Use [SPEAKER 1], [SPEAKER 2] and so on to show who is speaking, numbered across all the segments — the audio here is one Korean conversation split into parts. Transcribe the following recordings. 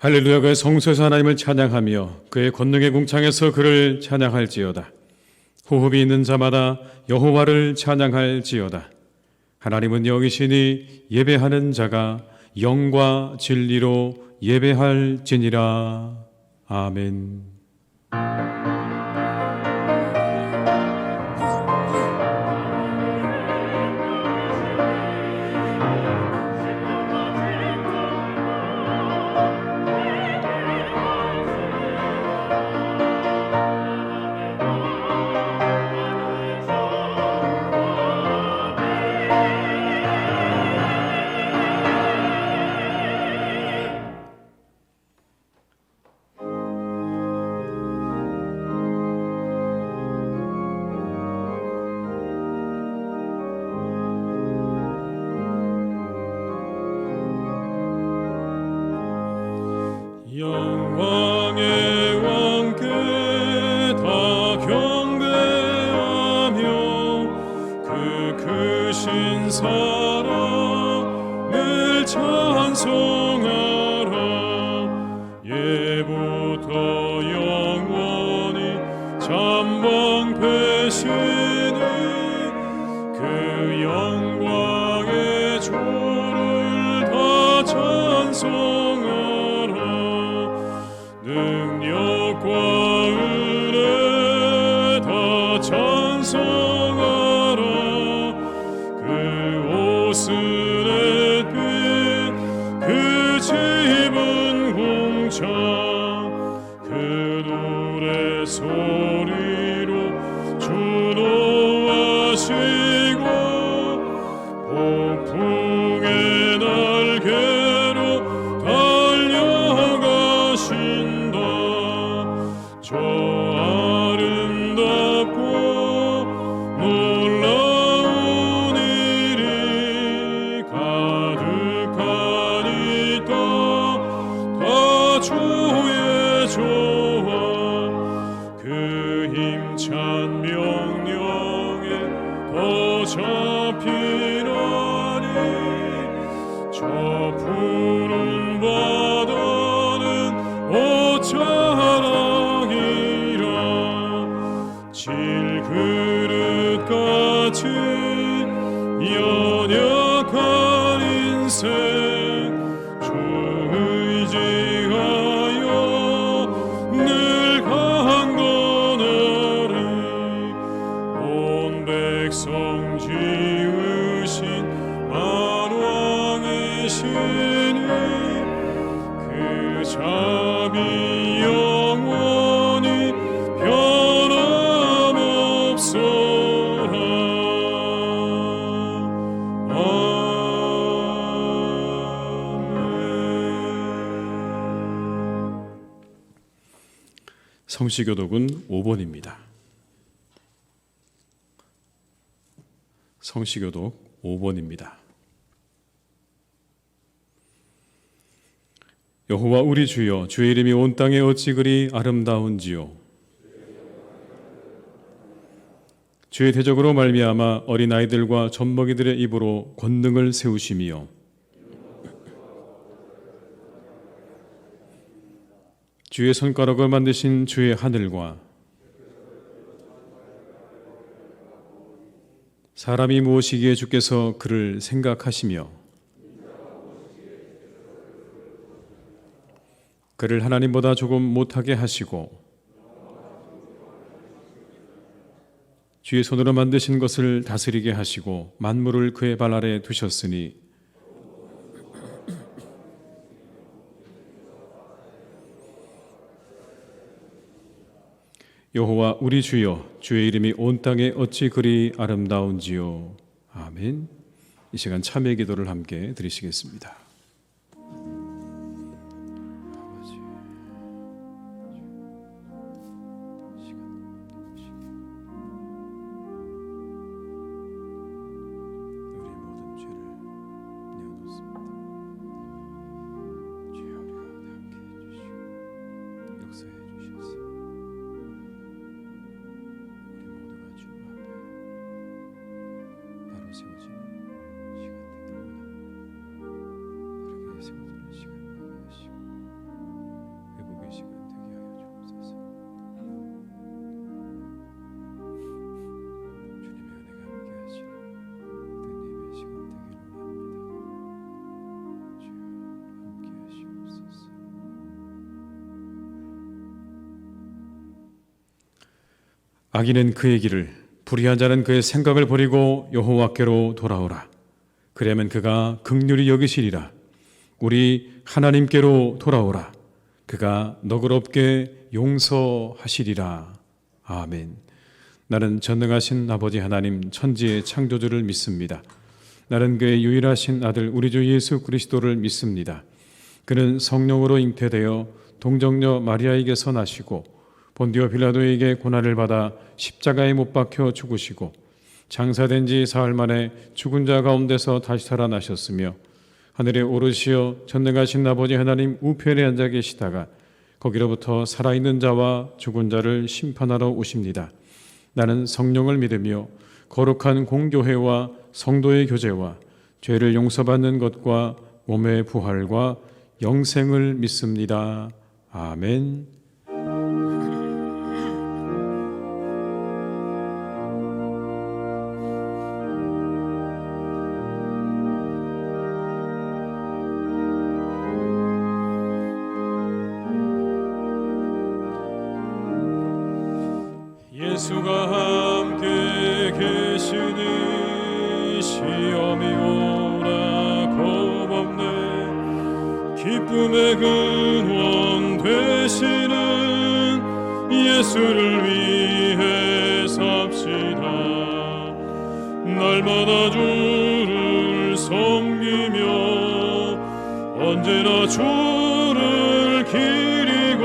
[SPEAKER 1] 할렐루야. 그의 성소에서 하나님을 찬양하며 그의 권능의 궁창에서 그를 찬양할지어다. 호흡이 있는 자마다 여호와를 찬양할지어다. 하나님은 영이시니 예배하는 자가 영과 진리로 예배할지니라. 아멘.
[SPEAKER 2] 영광의 왕께 다 경배하며 그 크신 사랑을 찬송하라. 예부터 영원히 잠방되시니 그 영광의 조를 다 찬송하라. 능력과 은혜 다 찬송하라. 그 옷은 햇빛 그 집은 궁창 그 노래 소리로 주노하시고 폭풍의 날개로 달려가신다. 저 아름답고 놀라운 일이 가득한 이 땅 다 주의 조화 그 힘찬 명령에 더 잡히나니 저 푸른 바다는 옷자락이라. 질그릇같이 연약한 인생 주 의지하여 늘 강건하리. 온 백성 지으신 만왕이시니 그 잠이 영원히 변함없어라. 아멘.
[SPEAKER 1] 성시교독은 5번입니다. 성시교독 5번입니다. 여호와 우리 주여, 주의 이름이 온 땅에 어찌 그리 아름다운지요. 주의 대적으로 말미암아 어린아이들과 젖먹이들의 입으로 권능을 세우심이요. 주의 손가락을 만드신 주의 하늘과 사람이 무엇이기에 주께서 그를 생각하시며 그를 하나님보다 조금 못하게 하시고 주의 손으로 만드신 것을 다스리게 하시고 만물을 그의 발 아래 두셨으니 여호와 우리 주여, 주의 이름이 온 땅에 어찌 그리 아름다운지요. 아멘. 이 시간 참회 기도를 함께 드리시겠습니다. 악인은 그의 길을, 불의한 자는 그의 생각을 버리고 여호와께로 돌아오라. 그러면 그가 긍휼히 여기시리라. 우리 하나님께로 돌아오라. 그가 너그럽게 용서하시리라. 아멘. 나는 전능하신 아버지 하나님 천지의 창조주를 믿습니다. 나는 그의 유일하신 아들 우리 주 예수 그리스도를 믿습니다. 그는 성령으로 잉태되어 동정녀 마리아에게서 나시고 본디오 빌라도에게 고난을 받아 십자가에 못 박혀 죽으시고 장사된 지 사흘 만에 죽은 자 가운데서 다시 살아나셨으며 하늘에 오르시어 전능하신 아버지 하나님 우편에 앉아 계시다가 거기로부터 살아있는 자와 죽은 자를 심판하러 오십니다. 나는 성령을 믿으며 거룩한 공교회와 성도의 교제와 죄를 용서받는 것과 몸의 부활과 영생을 믿습니다. 아멘.
[SPEAKER 2] 예수가 함께 계시니 시험이 오나 겁없네. 기쁨의 근원 되시는 예수를 위해 삽시다. 날마다 주를 섬기며 언제나 주를 기리고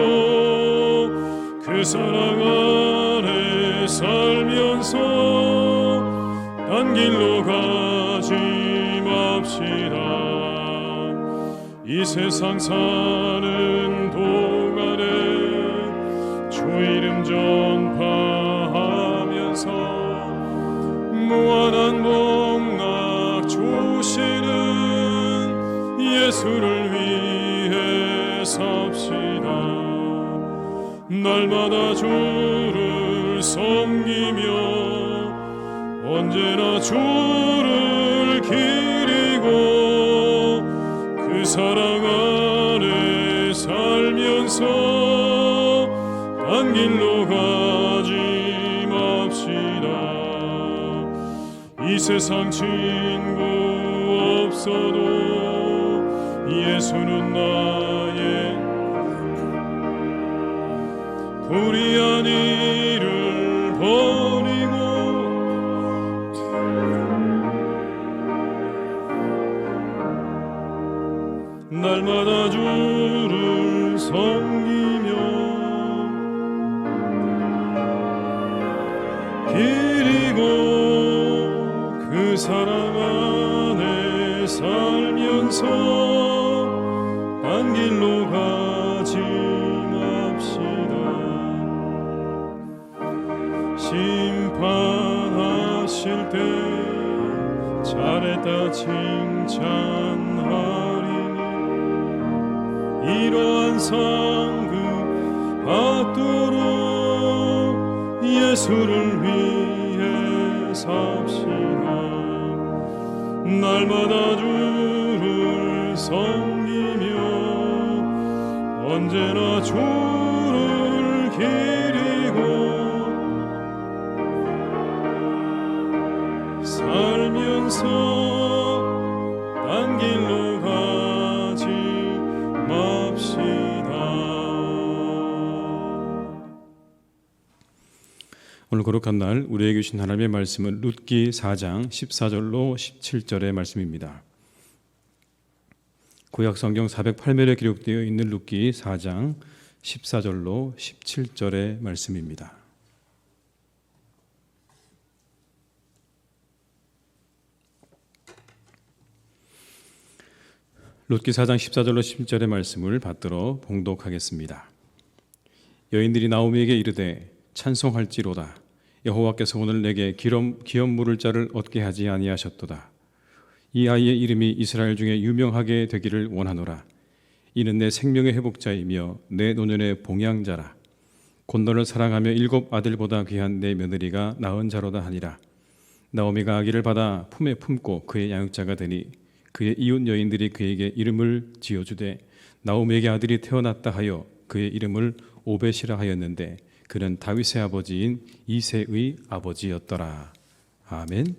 [SPEAKER 2] 그 사랑 안에 살면서 딴 길로 가지 맙시다. 이 세상 사는 동안에 주 이름 전파하면서 무한한 복락 주시는 예수를 위해 삽시다. 날마다 주를 섬기며 언제나 주를 기리고 그 사랑 안에 살면서 딴 길로 가지 맙시다. 이 세상 친구 없어도 예수는 나의 불의한 일을 버리고 날마다 주를 섬기며 기리고 그 사랑 안에 살면서 딴 길로 가지 맙시다. 심판하실 때 잘했다 칭찬하리니 이러한 상급 받도록 예수를 위해 삽시다. 날마다 주를 섬기며 언제나 주를 기리고 살면서 딴 길로 가지 맙시다.
[SPEAKER 1] 오늘 거룩한 날 우리에게 주신 하나님의 말씀은 룻기 4장 14절로 17절의 말씀입니다. 구약 성경 408면에 기록되어 있는 룻기 4장 14절로 17절의 말씀입니다. 룻기 4장 14절로 17절의 말씀을 받들어 봉독하겠습니다. 여인들이 나오미에게 이르되 찬송할지로다. 여호와께서 오늘 내게 기업 물을 자를 얻게 하지 아니하셨도다. 이 아이의 이름이 이스라엘 중에 유명하게 되기를 원하노라. 이는 내 생명의 회복자이며 내 노년의 봉양자라. 곧 너를 사랑하며 7 아들보다 귀한 내 며느리가 낳은 자로다 하니라. 나오미가 아기를 받아 품에 품고 그의 양육자가 되니 그의 이웃 여인들이 그에게 이름을 지어주되 나오미에게 아들이 태어났다 하여 그의 이름을 오벳이라 하였는데 그는 다윗의 아버지인 이새의 아버지였더라. 아멘.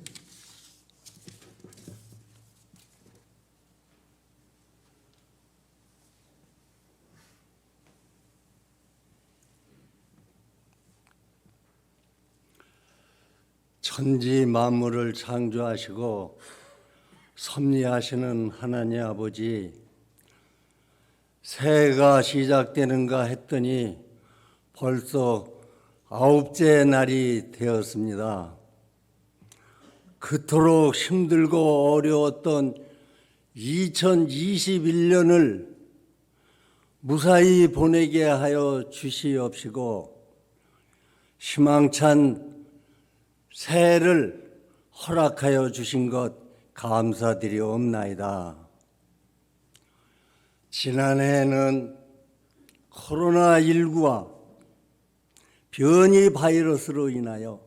[SPEAKER 3] 천지 만물을 창조하시고 섭리하시는 하나님 아버지, 새해가 시작되는가 했더니 벌써 9째 날이 되었습니다. 그토록 힘들고 어려웠던 2021년을 무사히 보내게 하여 주시옵시고 희망찬 새해를 허락하여 주신 것 감사드리옵나이다. 지난해에는 코로나19와 변이 바이러스로 인하여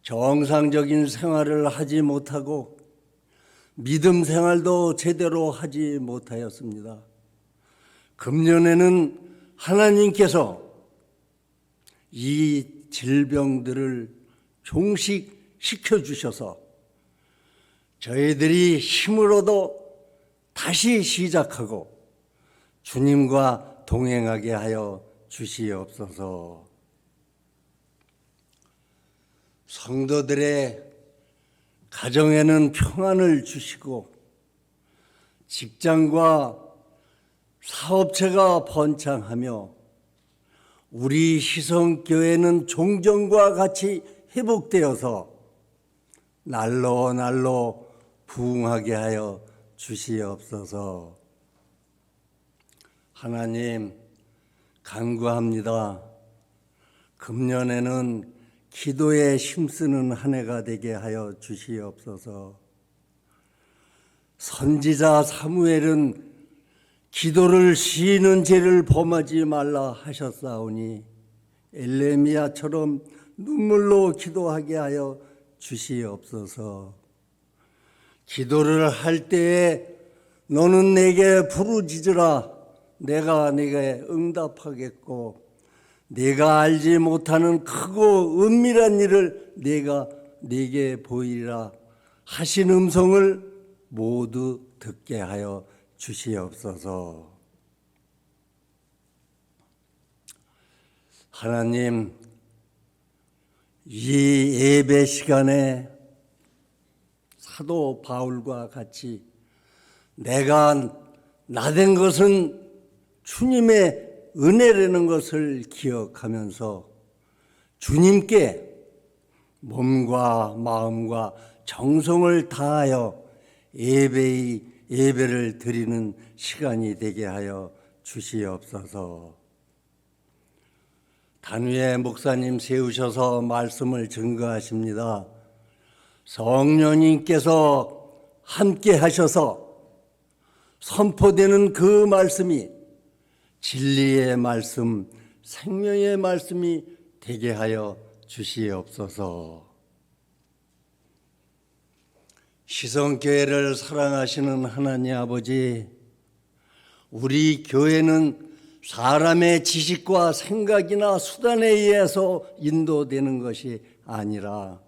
[SPEAKER 3] 정상적인 생활을 하지 못하고 믿음 생활도 제대로 하지 못하였습니다. 금년에는 하나님께서 이 질병들을 종식시켜 주셔서 저희들이 힘을 얻어 다시 시작하고 주님과 동행하게 하여 주시옵소서. 성도들의 가정에는 평안을 주시고 직장과 사업체가 번창하며 우리 희성교회는 종전과 같이 회복되어서 날로 날로 부흥하게 하여 주시옵소서. 하나님 간구합니다. 금년에는 기도에 힘쓰는 한 해가 되게 하여 주시옵소서. 선지자 사무엘은 기도를 쉬는 죄를 범하지 말라 하셨사오니 엘레미야처럼 눈물로 기도하게 하여 주시옵소서. 기도를 할 때에 너는 내게 부르짖으라. 내가 네게 응답하겠고 네가 알지 못하는 크고 은밀한 일을 내가 네게 보이리라 하신 음성을 모두 듣게 하여 주시옵소서. 하나님, 이 예배 시간에 사도 바울과 같이 내가 나된 것은 주님의 은혜라는 것을 기억하면서 주님께 몸과 마음과 정성을 다하여 예배를 드리는 시간이 되게 하여 주시옵소서. 단위의 목사님 세우셔서 말씀을 증거하십니다. 성령님께서 함께 하셔서 선포되는 그 말씀이 진리의 말씀, 생명의 말씀이 되게 하여 주시옵소서. 희성교회를 사랑하시는 하나님 아버지, 우리 교회는 사람의 지식과 생각이나 수단에 의해서 인도되는 것이 아니라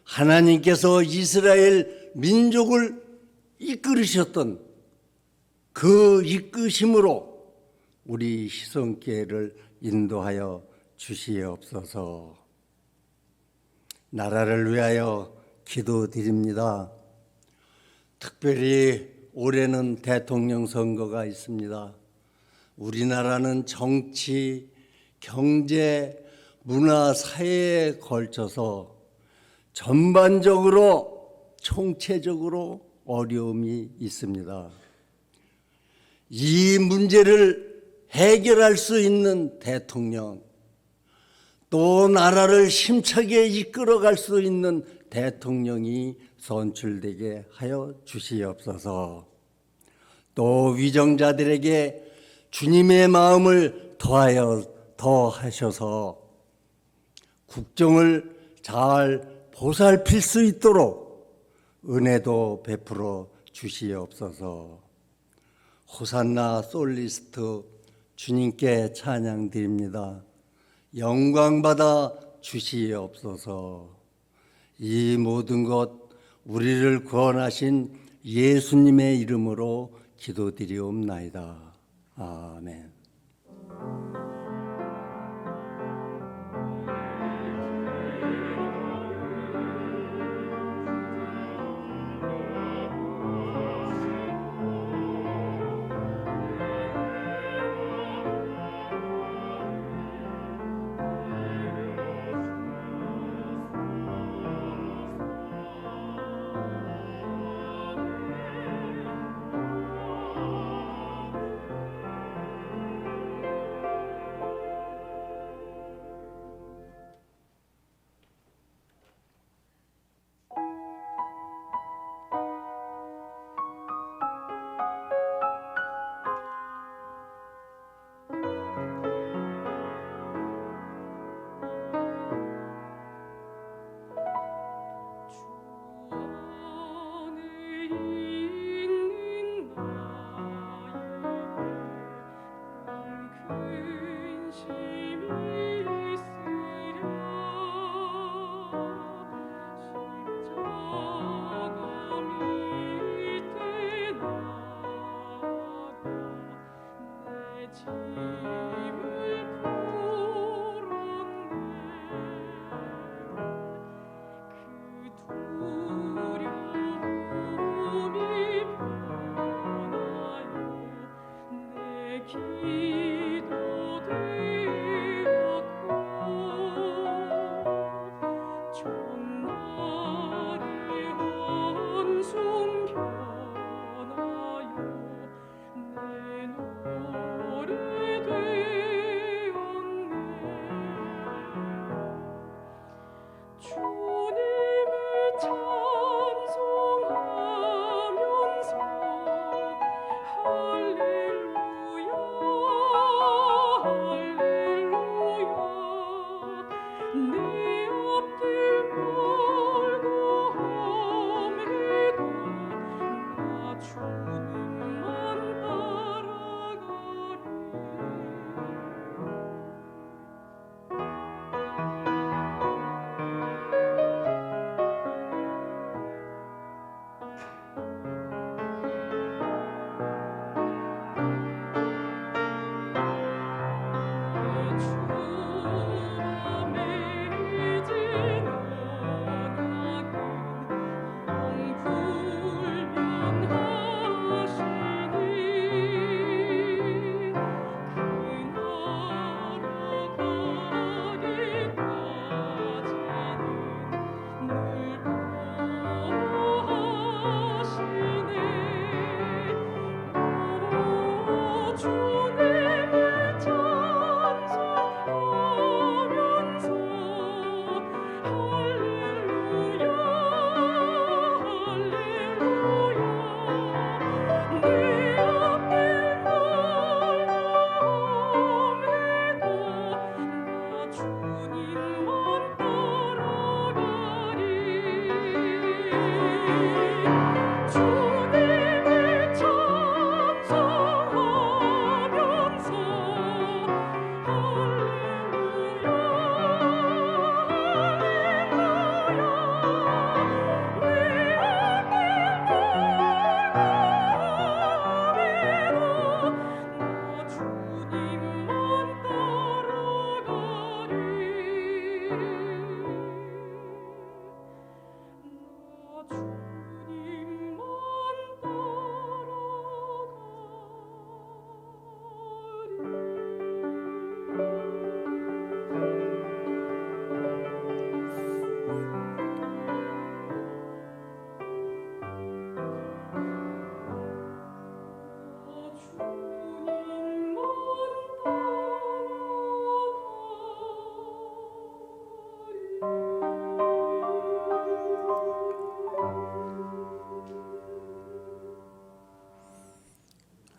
[SPEAKER 3] 하나님께서 이스라엘 민족을 이끌으셨던 그 이끄심으로 우리 희성교회를 인도하여 주시옵소서. 나라를 위하여 기도드립니다. 특별히 올해는 대통령 선거가 있습니다. 우리나라는 정치, 경제, 문화, 사회에 걸쳐서 전반적으로 총체적으로 어려움이 있습니다. 이 문제를 해결할 수 있는 대통령, 또 나라를 힘차게 이끌어갈 수 있는 대통령이 선출되게 하여 주시옵소서. 또 위정자들에게 주님의 마음을 더하셔서 국정을 잘 보살필 수 있도록 은혜도 베풀어 주시옵소서. 호산나 솔리스트 주님께 찬양드립니다. 영광 받아 주시옵소서. 이 모든 것 우리를 구원하신 예수님의 이름으로 기도드리옵나이다. 아멘.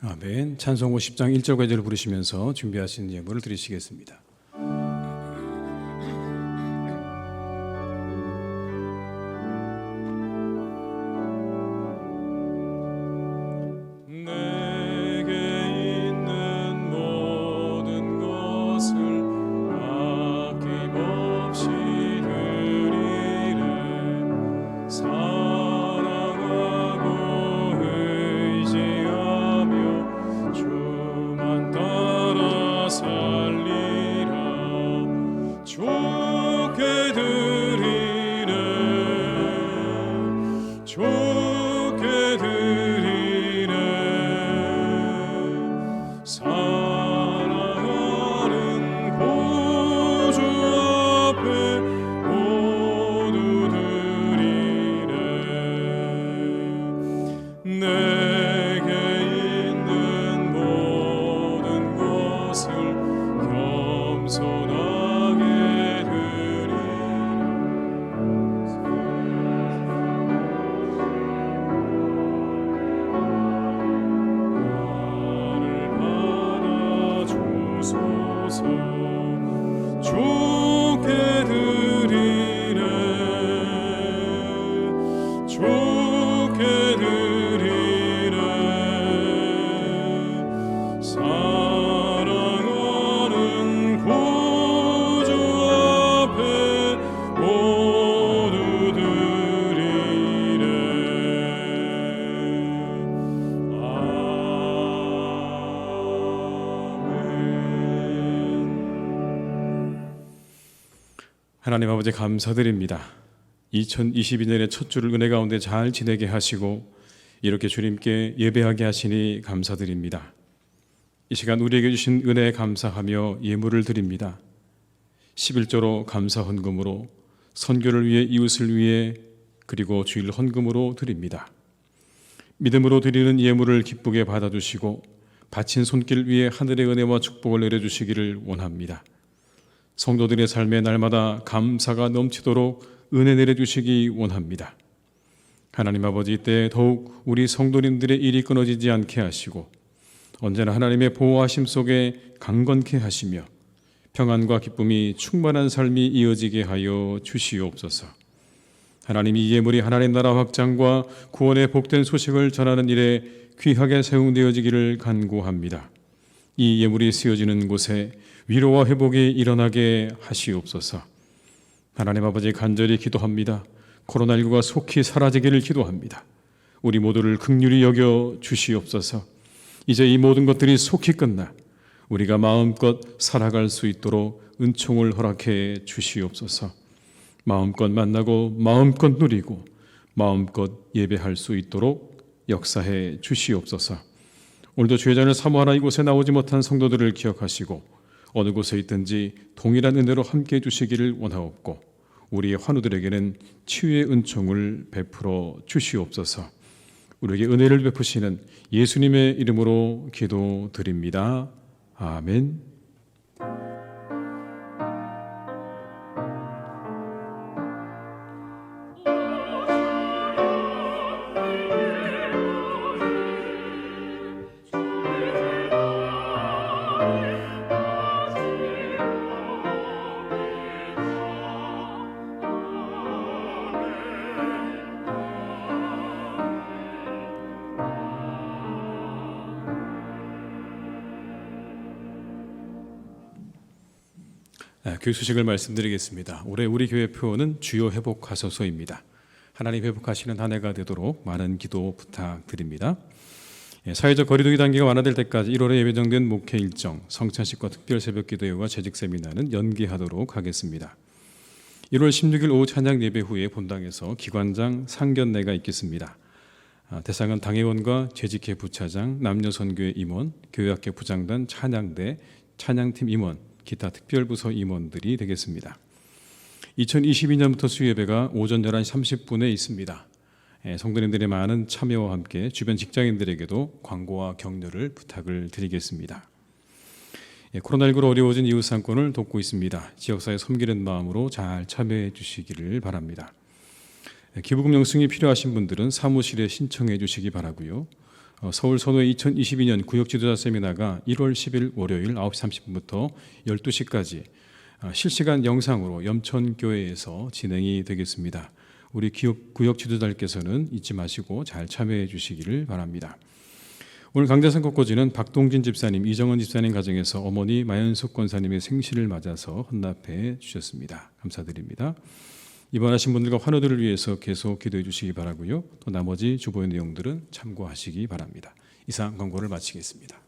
[SPEAKER 1] 아멘. 찬송 50장 1절과 2절을 부르시면서 준비하신 예물을 드리시겠습니다.
[SPEAKER 2] 내게 있는 모든 것을 겸손하게 드리라. 나를 받아주소서. 주께 드리네, 주께 드리네. 사랑하는 구주 앞에 모두 드리네. 아멘.
[SPEAKER 1] 하나님 아버지 감사드립니다. 2022년의 첫 주를 은혜 가운데 잘 지내게 하시고 이렇게 주님께 예배하게 하시니 감사드립니다. 이 시간 우리에게 주신 은혜에 감사하며 예물을 드립니다. 11조로 감사 헌금으로 선교를 위해 이웃을 위해 그리고 주일 헌금으로 드립니다. 믿음으로 드리는 예물을 기쁘게 받아주시고 바친 손길 위에 하늘의 은혜와 축복을 내려주시기를 원합니다. 성도들의 삶에 날마다 감사가 넘치도록 은혜 내려주시기 원합니다. 하나님 아버지, 이때 더욱 우리 성도님들의 일이 끊어지지 않게 하시고 언제나 하나님의 보호하심 속에 강건케 하시며 평안과 기쁨이 충만한 삶이 이어지게 하여 주시옵소서. 하나님, 이 예물이 하나님 나라 확장과 구원의 복된 소식을 전하는 일에 귀하게 사용되어지기를 간구합니다. 이 예물이 쓰여지는 곳에 위로와 회복이 일어나게 하시옵소서. 하나님 아버지, 간절히 기도합니다. 코로나19가 속히 사라지기를 기도합니다. 우리 모두를 긍휼히 여겨 주시옵소서. 이제 이 모든 것들이 속히 끝나 우리가 마음껏 살아갈 수 있도록 은총을 허락해 주시옵소서. 마음껏 만나고 마음껏 누리고 마음껏 예배할 수 있도록 역사해 주시옵소서. 오늘도 주의 잔을 사모하나 이곳에 나오지 못한 성도들을 기억하시고 어느 곳에 있든지 동일한 은혜로 함께해 주시기를 원하옵고 우리의 환우들에게는 치유의 은총을 베풀어 주시옵소서. 우리에게 은혜를 베푸시는 예수님의 이름으로 기도드립니다. 아멘. 교육 소식을 말씀드리겠습니다. 올해 우리 교회 표어는 주여 회복하소서입니다. 하나님 회복하시는 한 해가 되도록 많은 기도 부탁드립니다. 사회적 거리두기 단계가 완화될 때까지 1월에 예정된 목회 일정, 성찬식과 특별 새벽 기도회와 재직 세미나는 연기하도록 하겠습니다. 1월 16일 오후 찬양 예배 후에 본당에서 기관장 상견례가 있겠습니다. 대상은 당회원과 재직회 부차장, 남녀선교회 임원, 교회학교 부장단 찬양대, 찬양팀 임원, 기타 특별부서 임원들이 되겠습니다. 2022년부터 수예배가 오전 11시 30분에 있습니다. 성도님들의 많은 참여와 함께 주변 직장인들에게도 광고와 격려를 부탁을 드리겠습니다. 코로나19로 어려워진 이웃 상권을 돕고 있습니다. 지역사회 섬기는 마음으로 잘 참여해 주시기를 바랍니다. 기부금 영수증이 필요하신 분들은 사무실에 신청해 주시기 바라고요. 서울 선호회 2022년 구역지도자 세미나가 1월 10일 월요일 9시 30분부터 12시까지 실시간 영상으로 염천교회에서 진행이 되겠습니다. 우리 구역지도자들께서는 잊지 마시고 잘 참여해 주시기를 바랍니다. 오늘 강좌 선곡고지는 박동진 집사님, 이정은 집사님 가정에서 어머니 마연숙 권사님의 생신을 맞아서 헌납해 주셨습니다. 감사드립니다. 입원하신 분들과 환우들을 위해서 계속 기도해 주시기 바라고요. 또 나머지 주보의 내용들은 참고하시기 바랍니다. 이상 광고를 마치겠습니다.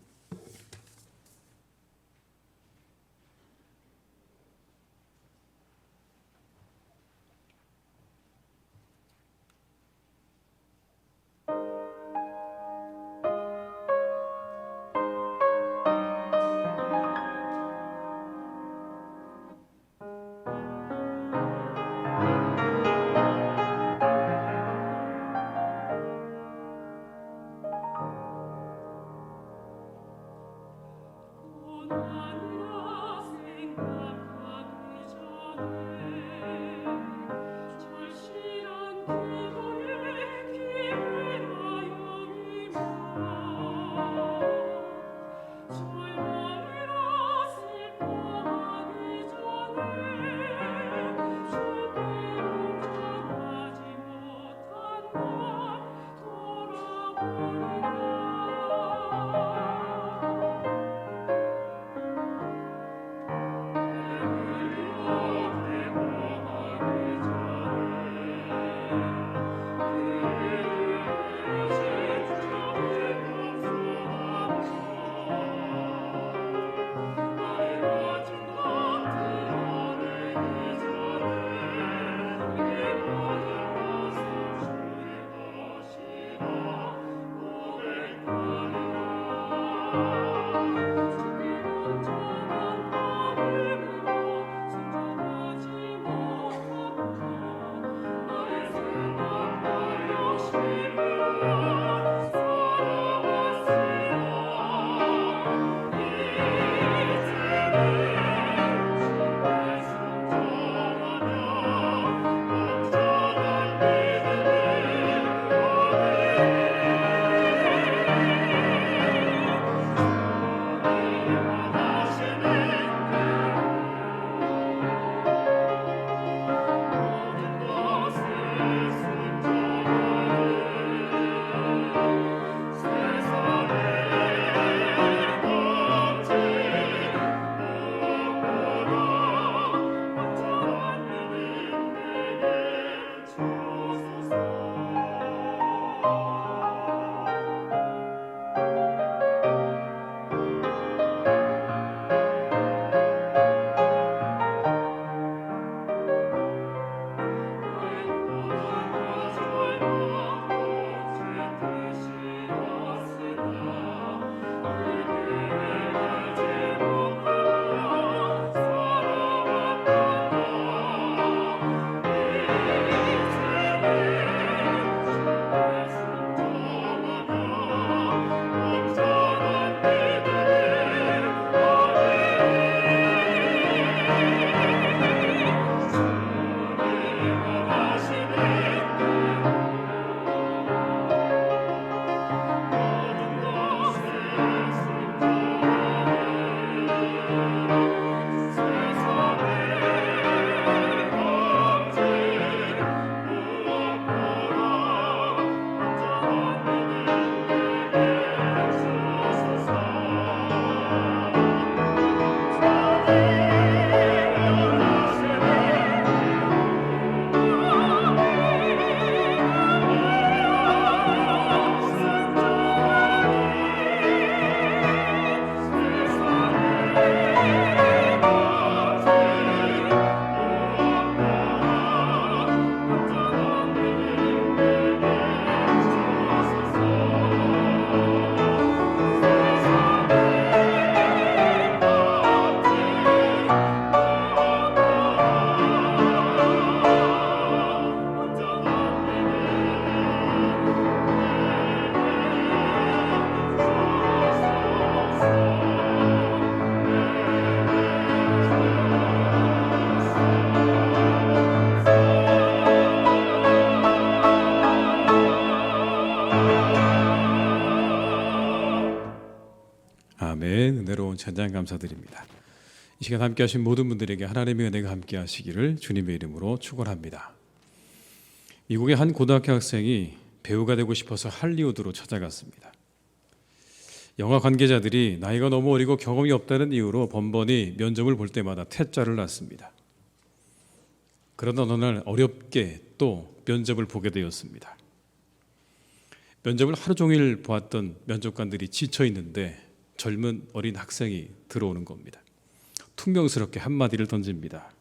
[SPEAKER 1] 천장 감사드립니다. 이 시간 함께 하신 모든 분들에게 하나님의 은혜가 함께 하시기를 주님의 이름으로 축원합니다. 미국의 한 고등학교 학생이 배우가 되고 싶어서 할리우드로 찾아갔습니다. 영화 관계자들이 나이가 너무 어리고 경험이 없다는 이유로 번번이 면접을 볼 때마다 퇴짜를 놨습니다. 그러다 어느 날 어렵게 또 면접을 보게 되었습니다. 면접을 하루 종일 보았던 면접관들이 지쳐 있는데 젊은 어린 학생이 들어오는 겁니다. 퉁명스럽게 한마디를 던집니다.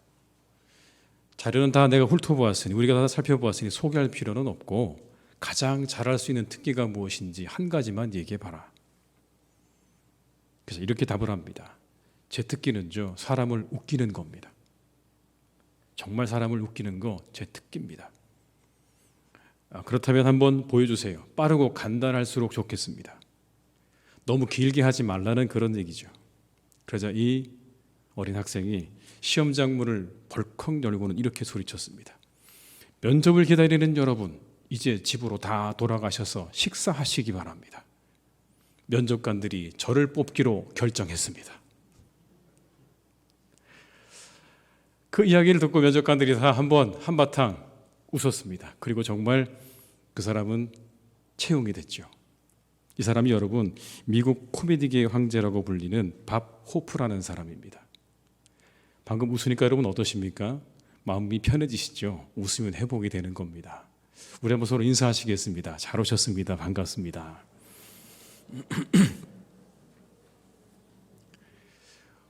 [SPEAKER 1] 자료는 다 내가 훑어보았으니, 우리가 다 살펴보았으니 소개할 필요는 없고 가장 잘할 수 있는 특기가 무엇인지 한 가지만 얘기해봐라. 그래서 이렇게 답을 합니다. 제 특기는요, 사람을 웃기는 겁니다. 정말 사람을 웃기는 거 제 특기입니다. 그렇다면 한번 보여주세요. 빠르고 간단할수록 좋겠습니다. 너무 길게 하지 말라는 그런 얘기죠. 그러자 이 어린 학생이 시험장 문을 벌컥 열고는 이렇게 소리쳤습니다. 면접을 기다리는 여러분, 이제 집으로 다 돌아가셔서 식사하시기 바랍니다. 면접관들이 저를 뽑기로 결정했습니다. 그 이야기를 듣고 면접관들이 다 한바탕 웃었습니다. 그리고 정말 그 사람은 채용이 됐죠. 이 사람이 여러분 미국 코미디계의 황제라고 불리는 밥 호프라는 사람입니다. 방금 웃으니까 여러분 어떠십니까? 마음이 편해지시죠? 웃으면 회복이 되는 겁니다. 우리 한번 서로 인사하시겠습니다. 잘 오셨습니다. 반갑습니다.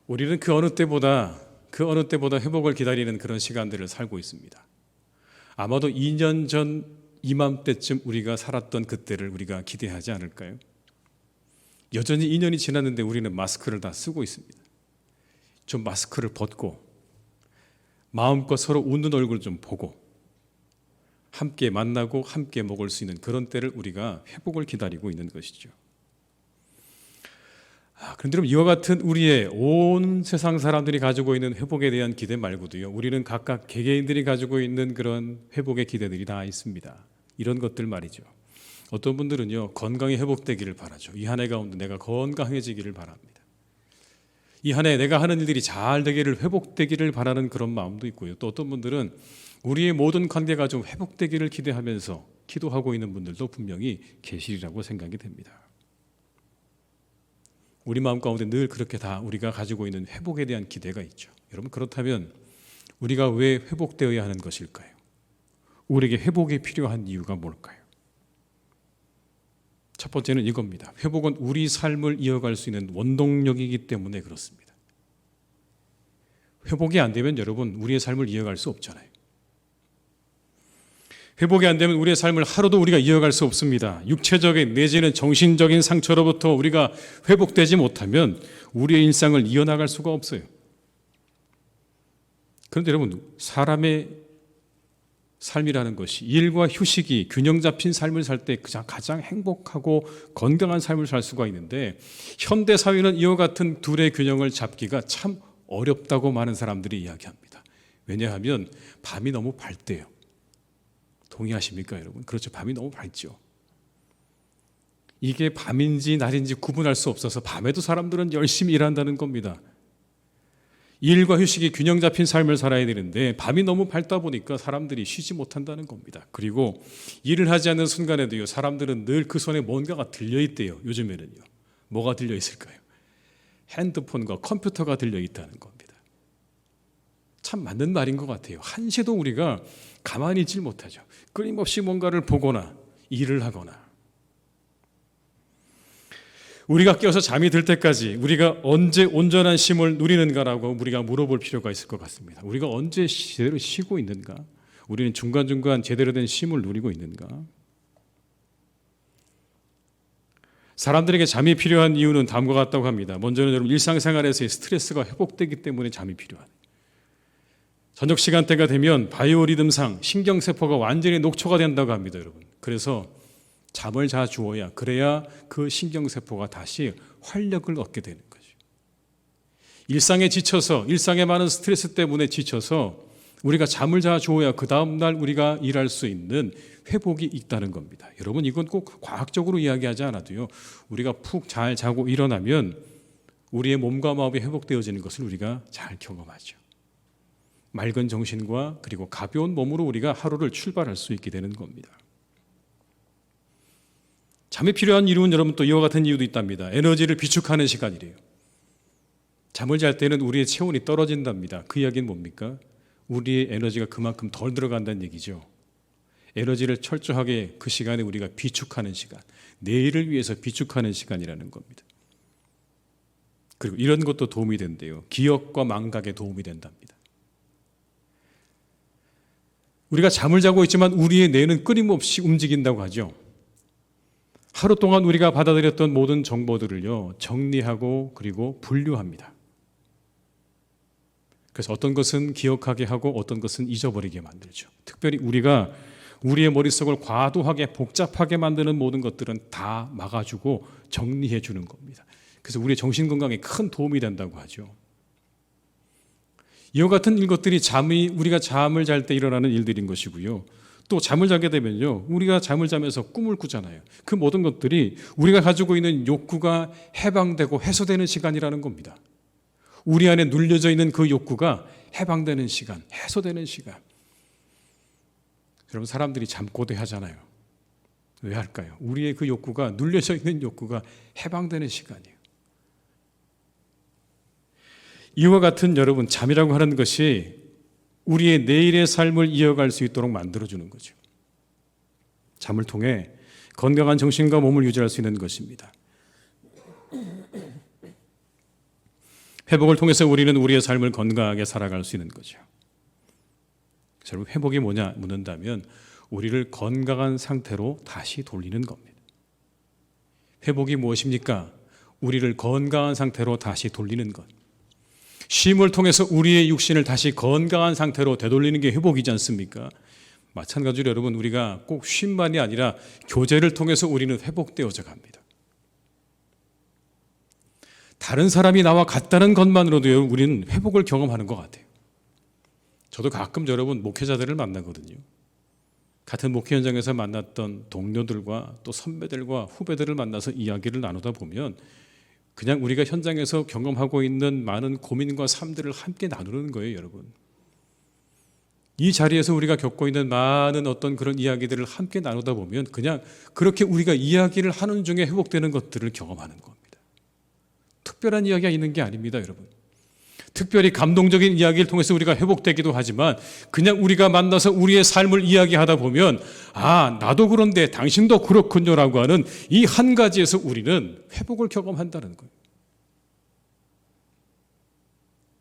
[SPEAKER 1] 우리는 그 어느 때보다 회복을 기다리는 그런 시간들을 살고 있습니다. 아마도 2년 전 이맘때쯤 우리가 살았던 그때를 우리가 기대하지 않을까요? 여전히 2년이 지났는데 우리는 마스크를 다 쓰고 있습니다. 좀 마스크를 벗고 마음껏 서로 웃는 얼굴 좀 보고 함께 만나고 함께 먹을 수 있는 그런 때를 우리가 회복을 기다리고 있는 것이죠. 그런데 여러분, 이와 같은 우리의 온 세상 사람들이 가지고 있는 회복에 대한 기대 말고도요, 우리는 각각 개개인들이 가지고 있는 그런 회복의 기대들이 다 있습니다. 이런 것들 말이죠. 어떤 분들은요, 건강이 회복되기를 바라죠. 이 한 해 가운데 내가 건강해지기를 바랍니다. 이 한 해 내가 하는 일들이 잘 되기를, 회복되기를 바라는 그런 마음도 있고요. 또 어떤 분들은 우리의 모든 관계가 좀 회복되기를 기대하면서 기도하고 있는 분들도 분명히 계시리라고 생각이 됩니다. 우리 마음 가운데 늘 그렇게 다 우리가 가지고 있는 회복에 대한 기대가 있죠. 여러분, 그렇다면 우리가 왜 회복되어야 하는 것일까요? 우리에게 회복이 필요한 이유가 뭘까요? 첫 번째는 이겁니다. 회복은 우리 삶을 이어갈 수 있는 원동력이기 때문에 그렇습니다. 회복이 안 되면 여러분, 우리의 삶을 이어갈 수 없잖아요. 회복이 안 되면 우리의 삶을 하루도 우리가 이어갈 수 없습니다. 육체적인 내지는 정신적인 상처로부터 우리가 회복되지 못하면 우리의 일상을 이어나갈 수가 없어요. 그런데 여러분, 사람의 삶이라는 것이 일과 휴식이 균형 잡힌 삶을 살 때 가장 행복하고 건강한 삶을 살 수가 있는데, 현대 사회는 이와 같은 둘의 균형을 잡기가 참 어렵다고 많은 사람들이 이야기합니다. 왜냐하면 밤이 너무 밝대요. 동의하십니까, 여러분? 그렇죠. 밤이 너무 밝죠. 이게 밤인지 날인지 구분할 수 없어서 밤에도 사람들은 열심히 일한다는 겁니다. 일과 휴식이 균형 잡힌 삶을 살아야 되는데 밤이 너무 밝다 보니까 사람들이 쉬지 못한다는 겁니다. 그리고 일을 하지 않는 순간에도요, 사람들은 늘 그 손에 뭔가가 들려있대요. 요즘에는요. 뭐가 들려있을까요? 핸드폰과 컴퓨터가 들려있다는 겁니다. 참 맞는 말인 것 같아요. 한시도 우리가 가만히 있질 못하죠. 끊임없이 뭔가를 보거나 일을 하거나. 우리가 깨어서 잠이 들 때까지 우리가 언제 온전한 쉼을 누리는가라고 우리가 물어볼 필요가 있을 것 같습니다. 우리가 언제 제대로 쉬고 있는가? 우리는 중간중간 제대로 된 쉼을 누리고 있는가? 사람들에게 잠이 필요한 이유는 다음과 같다고 합니다. 먼저는 여러분, 일상생활에서의 스트레스가 회복되기 때문에 잠이 필요하다. 저녁 시간대가 되면 바이오리듬상 신경세포가 완전히 녹초가 된다고 합니다, 여러분. 그래서 잠을 자주어야, 그래야 그 신경세포가 다시 활력을 얻게 되는 거죠. 일상에 지쳐서, 일상에 많은 스트레스 때문에 지쳐서 우리가 잠을 자주어야 그 다음날 우리가 일할 수 있는 회복이 있다는 겁니다. 여러분, 이건 꼭 과학적으로 이야기하지 않아도요, 우리가 푹 잘 자고 일어나면 우리의 몸과 마음이 회복되어지는 것을 우리가 잘 경험하죠. 맑은 정신과 그리고 가벼운 몸으로 우리가 하루를 출발할 수 있게 되는 겁니다. 잠이 필요한 이유는 여러분 또 이와 같은 이유도 있답니다. 에너지를 비축하는 시간이래요. 잠을 잘 때는 우리의 체온이 떨어진답니다. 그 이야기는 뭡니까? 우리의 에너지가 그만큼 덜 들어간다는 얘기죠. 에너지를 철저하게 그 시간에 우리가 비축하는 시간, 내일을 위해서 비축하는 시간이라는 겁니다. 그리고 이런 것도 도움이 된대요. 기억과 망각에 도움이 된답니다. 우리가 잠을 자고 있지만 우리의 뇌는 끊임없이 움직인다고 하죠. 하루 동안 우리가 받아들였던 모든 정보들을요, 정리하고 그리고 분류합니다. 그래서 어떤 것은 기억하게 하고 어떤 것은 잊어버리게 만들죠. 특별히 우리가 우리의 머릿속을 과도하게 복잡하게 만드는 모든 것들은 다 막아주고 정리해 주는 겁니다. 그래서 우리의 정신건강에 큰 도움이 된다고 하죠. 이와 같은 것들이 우리가 잠을 잘 때 일어나는 일들인 것이고요. 또 잠을 자게 되면요, 우리가 잠을 자면서 꿈을 꾸잖아요. 그 모든 것들이 우리가 가지고 있는 욕구가 해방되고 해소되는 시간이라는 겁니다. 우리 안에 눌려져 있는 그 욕구가 해방되는 시간, 해소되는 시간. 여러분, 사람들이 잠꼬대 하잖아요. 왜 할까요? 우리의 그 욕구가, 눌려져 있는 욕구가 해방되는 시간이에요. 이와 같은 여러분, 잠이라고 하는 것이 우리의 내일의 삶을 이어갈 수 있도록 만들어주는 거죠. 잠을 통해 건강한 정신과 몸을 유지할 수 있는 것입니다. 회복을 통해서 우리는 우리의 삶을 건강하게 살아갈 수 있는 거죠. 여러분, 회복이 뭐냐 묻는다면 우리를 건강한 상태로 다시 돌리는 겁니다. 회복이 무엇입니까? 우리를 건강한 상태로 다시 돌리는 것. 쉼을 통해서 우리의 육신을 다시 건강한 상태로 되돌리는 게 회복이지 않습니까? 마찬가지로 여러분, 우리가 꼭 쉼만이 아니라 교제를 통해서 우리는 회복되어져 갑니다. 다른 사람이 나와 같다는 것만으로도 우리는 회복을 경험하는 것 같아요. 저도 가끔 여러분 목회자들을 만나거든요. 같은 목회 현장에서 만났던 동료들과 또 선배들과 후배들을 만나서 이야기를 나누다 보면 그냥 우리가 현장에서 경험하고 있는 많은 고민과 삶들을 함께 나누는 거예요, 여러분. 이 자리에서 우리가 겪고 있는 많은 어떤 그런 이야기들을 함께 나누다 보면 그냥 그렇게 우리가 이야기를 하는 중에 회복되는 것들을 경험하는 겁니다. 특별한 이야기가 있는 게 아닙니다, 여러분. 특별히 감동적인 이야기를 통해서 우리가 회복되기도 하지만 그냥 우리가 만나서 우리의 삶을 이야기하다 보면 나도 그런데 당신도 그렇군요라고 하는 이 한 가지에서 우리는 회복을 경험한다는 거예요.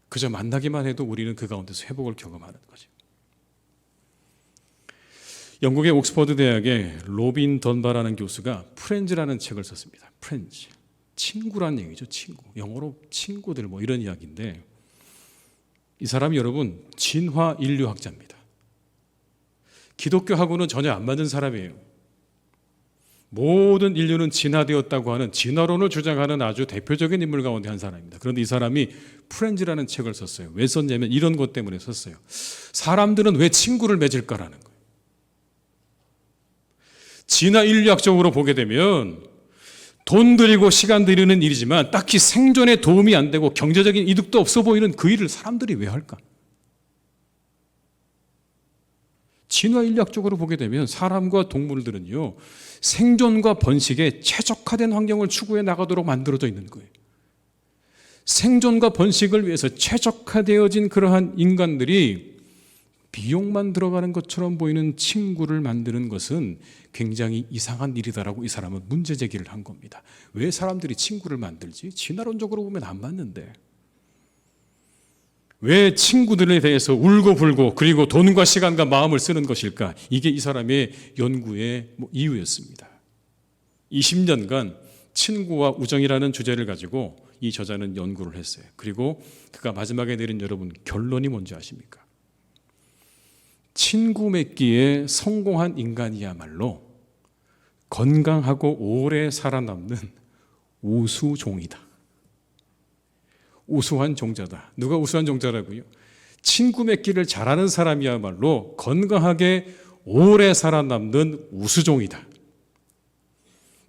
[SPEAKER 1] 그저 만나기만 해도 우리는 그 가운데서 회복을 경험하는 거죠. 영국의 옥스퍼드 대학의 로빈 던바라는 교수가 프렌즈라는 책을 썼습니다. 프렌즈. 친구란 얘기죠, 친구. 영어로 친구들 이런 이야기인데 이 사람이 여러분 진화 인류학자입니다. 기독교하고는 전혀 안 맞는 사람이에요. 모든 인류는 진화되었다고 하는 진화론을 주장하는 아주 대표적인 인물 가운데 한 사람입니다. 그런데 이 사람이 프렌즈라는 책을 썼어요. 왜 썼냐면 이런 것 때문에 썼어요. 사람들은 왜 친구를 맺을까라는 거예요. 진화 인류학적으로 보게 되면 돈 들이고 시간 들이는 일이지만 딱히 생존에 도움이 안 되고 경제적인 이득도 없어 보이는 그 일을 사람들이 왜 할까? 진화 인류학적으로 보게 되면 사람과 동물들은요, 생존과 번식에 최적화된 환경을 추구해 나가도록 만들어져 있는 거예요. 생존과 번식을 위해서 최적화되어진 그러한 인간들이 비용만 들어가는 것처럼 보이는 친구를 만드는 것은 굉장히 이상한 일이다라고 이 사람은 문제 제기를 한 겁니다. 왜 사람들이 친구를 만들지? 진화론적으로 보면 안 맞는데. 왜 친구들에 대해서 울고불고 그리고 돈과 시간과 마음을 쓰는 것일까? 이게 이 사람의 연구의 이유였습니다. 20년간 친구와 우정이라는 주제를 가지고 이 저자는 연구를 했어요. 그리고 그가 마지막에 내린 여러분 결론이 뭔지 아십니까? 친구 맺기에 성공한 인간이야말로 건강하고 오래 살아남는 우수종이다. 우수한 종자다. 누가 우수한 종자라고요? 친구 맺기를 잘하는 사람이야말로 건강하게 오래 살아남는 우수종이다.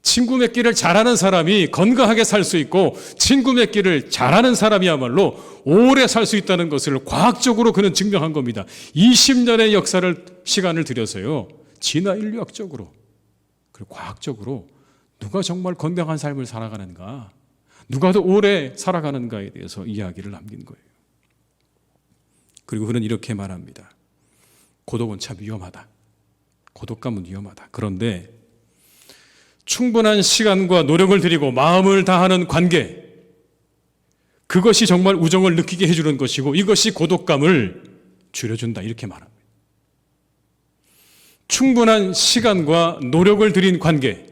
[SPEAKER 1] 친구 맺기를 잘하는 사람이 건강하게 살 수 있고 친구 맺기를 잘하는 사람이야말로 오래 살 수 있다는 것을 과학적으로 그는 증명한 겁니다. 20년의 시간을 들여서요. 진화 인류학적으로 그리고 과학적으로 누가 정말 건강한 삶을 살아가는가, 누가 더 오래 살아가는가에 대해서 이야기를 남긴 거예요. 그리고 그는 이렇게 말합니다. 고독은 참 위험하다. 고독감은 위험하다. 그런데 충분한 시간과 노력을 들이고 마음을 다하는 관계, 그것이 정말 우정을 느끼게 해주는 것이고 이것이 고독감을 줄여준다. 이렇게 말합니다. 충분한 시간과 노력을 들인 관계,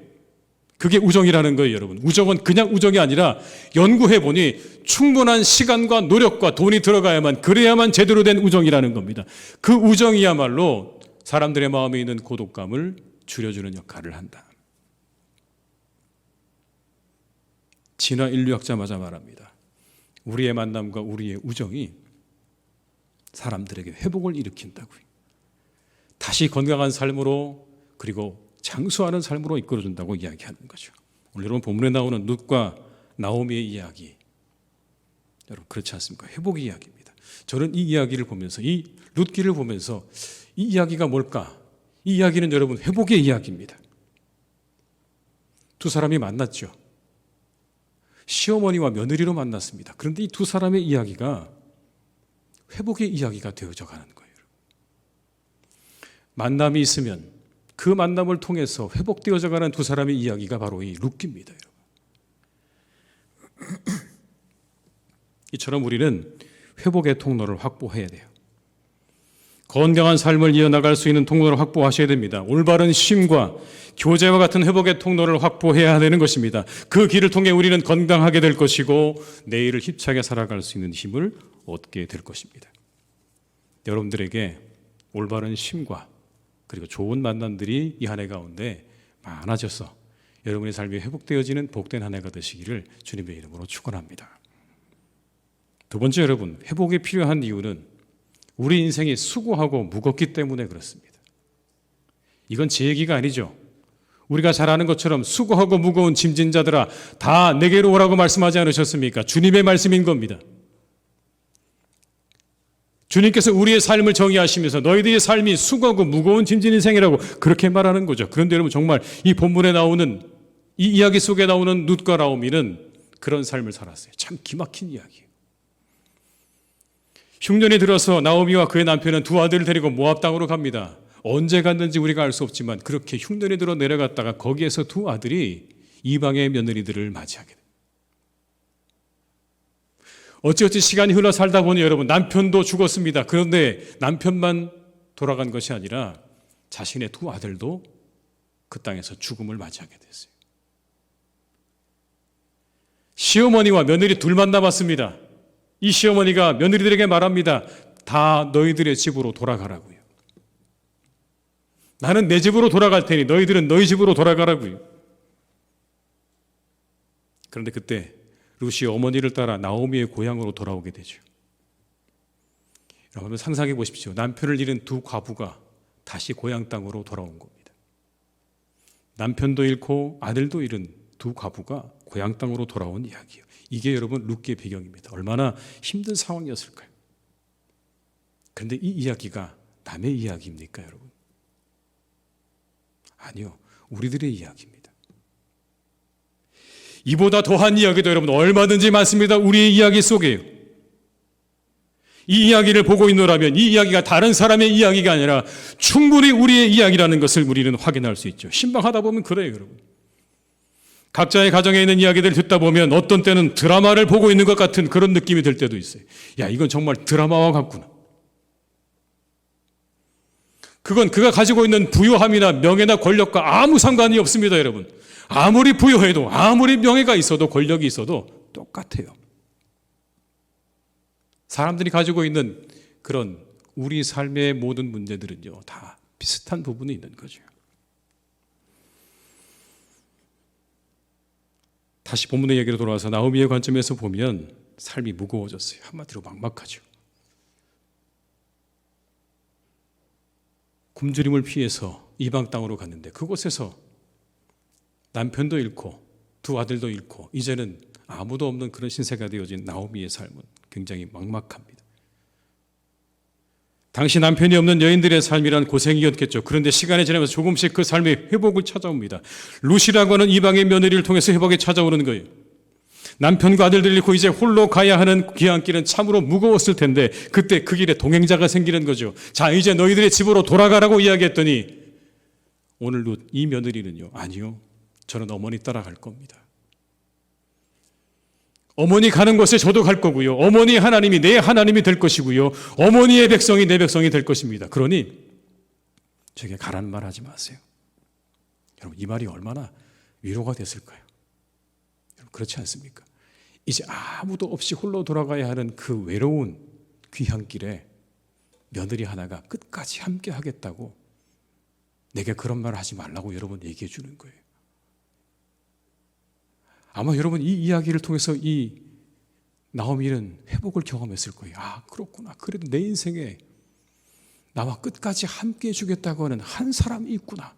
[SPEAKER 1] 그게 우정이라는 거예요, 여러분. 우정은 그냥 우정이 아니라 연구해보니 충분한 시간과 노력과 돈이 들어가야만, 그래야만 제대로 된 우정이라는 겁니다. 그 우정이야말로 사람들의 마음에 있는 고독감을 줄여주는 역할을 한다. 진화 인류학자마저 말합니다. 우리의 만남과 우리의 우정이 사람들에게 회복을 일으킨다고요. 다시 건강한 삶으로 그리고 장수하는 삶으로 이끌어준다고 이야기하는 거죠. 오늘 여러분 본문에 나오는 룻과 나오미의 이야기, 여러분 그렇지 않습니까? 회복의 이야기입니다. 저는 이 이야기를 보면서, 이 룻기를 보면서 이 이야기가 뭘까? 이 이야기는 여러분 회복의 이야기입니다. 두 사람이 만났죠. 시어머니와 며느리로 만났습니다. 그런데 이 두 사람의 이야기가 회복의 이야기가 되어져 가는 거예요. 만남이 있으면 그 만남을 통해서 회복되어져 가는 두 사람의 이야기가 바로 이 룻기입니다. 이처럼 우리는 회복의 통로를 확보해야 돼요. 건강한 삶을 이어나갈 수 있는 통로를 확보하셔야 됩니다. 올바른 쉼과 교제와 같은 회복의 통로를 확보해야 되는 것입니다. 그 길을 통해 우리는 건강하게 될 것이고 내일을 힘차게 살아갈 수 있는 힘을 얻게 될 것입니다. 여러분들에게 올바른 쉼과 그리고 좋은 만남들이 이 한 해 가운데 많아져서 여러분의 삶이 회복되어지는 복된 한 해가 되시기를 주님의 이름으로 축원합니다. 두 번째, 여러분, 회복이 필요한 이유는 우리 인생이 수고하고 무겁기 때문에 그렇습니다. 이건 제 얘기가 아니죠. 우리가 잘 아는 것처럼 수고하고 무거운 짐진 자들아 다 내게로 오라고 말씀하지 않으셨습니까? 주님의 말씀인 겁니다. 주님께서 우리의 삶을 정의하시면서 너희들의 삶이 수고하고 무거운 짐진 인생이라고 그렇게 말하는 거죠. 그런데 여러분 정말 이 본문에 나오는 이 이야기 속에 나오는 룻과 나오미는 그런 삶을 살았어요. 참 기막힌 이야기예요. 흉년이 들어서 나오미와 그의 남편은 두 아들을 데리고 모압 땅으로 갑니다. 언제 갔는지 우리가 알 수 없지만 그렇게 흉년이 들어 내려갔다가 거기에서 두 아들이 이방의 며느리들을 맞이하게 됩니다. 어찌어찌 시간이 흘러 살다 보니 여러분 남편도 죽었습니다. 그런데 남편만 돌아간 것이 아니라 자신의 두 아들도 그 땅에서 죽음을 맞이하게 됐어요. 시어머니와 며느리 둘만 남았습니다. 이 시어머니가 며느리들에게 말합니다. 다 너희들의 집으로 돌아가라고요. 나는 내 집으로 돌아갈 테니 너희들은 너희 집으로 돌아가라고요. 그런데 그때 룻이 어머니를 따라 나오미의 고향으로 돌아오게 되죠. 여러분 상상해 보십시오. 남편을 잃은 두 과부가 다시 고향 땅으로 돌아온 겁니다. 남편도 잃고 아들도 잃은 두 과부가 고향 땅으로 돌아온 이야기예요. 이게 여러분 룻기의 배경입니다. 얼마나 힘든 상황이었을까요? 그런데 이 이야기가 남의 이야기입니까, 여러분? 아니요, 우리들의 이야기입니다. 이보다 더한 이야기도 여러분 얼마든지 많습니다. 우리의 이야기 속에요. 이 이야기를 보고 있노라면 이 이야기가 다른 사람의 이야기가 아니라 충분히 우리의 이야기라는 것을 우리는 확인할 수 있죠. 신방하다 보면 그래요, 여러분. 각자의 가정에 있는 이야기들을 듣다 보면 어떤 때는 드라마를 보고 있는 것 같은 그런 느낌이 들 때도 있어요. 야, 이건 정말 드라마와 같구나. 그건 그가 가지고 있는 부유함이나 명예나 권력과 아무 상관이 없습니다, 여러분. 아무리 부유해도 아무리 명예가 있어도 권력이 있어도 똑같아요. 사람들이 가지고 있는 그런 우리 삶의 모든 문제들은요, 다 비슷한 부분이 있는 거죠. 다시 본문의 얘기로 돌아와서 나오미의 관점에서 보면 삶이 무거워졌어요. 한마디로 막막하죠. 굶주림을 피해서 이방 땅으로 갔는데 그곳에서 남편도 잃고 두 아들도 잃고 이제는 아무도 없는 그런 신세가 되어진 나오미의 삶은 굉장히 막막합니다. 당시 남편이 없는 여인들의 삶이란 고생이었겠죠. 그런데 시간이 지나면서 조금씩 그 삶의 회복을 찾아옵니다. 룻이라고 하는 이방의 며느리를 통해서 회복이 찾아오는 거예요. 남편과 아들들 잃고 이제 홀로 가야 하는 귀향길은 참으로 무거웠을 텐데 그때 그 길에 동행자가 생기는 거죠. 자, 이제 너희들의 집으로 돌아가라고 이야기했더니 오늘 룻 이 며느리는요, 아니요, 저는 어머니 따라갈 겁니다. 어머니 가는 곳에 저도 갈 거고요. 어머니 하나님이 내 하나님이 될 것이고요. 어머니의 백성이 내 백성이 될 것입니다. 그러니 저에게 가라는 말 하지 마세요. 여러분, 이 말이 얼마나 위로가 됐을까요? 여러분, 그렇지 않습니까? 이제 아무도 없이 홀로 돌아가야 하는 그 외로운 귀향길에 며느리 하나가 끝까지 함께 하겠다고 내게 그런 말을 하지 말라고 여러분 얘기해 주는 거예요. 아마 여러분 이 이야기를 통해서 이 나오미는 회복을 경험했을 거예요. 아, 그렇구나. 그래도 내 인생에 나와 끝까지 함께 해주겠다고 하는 한 사람이 있구나.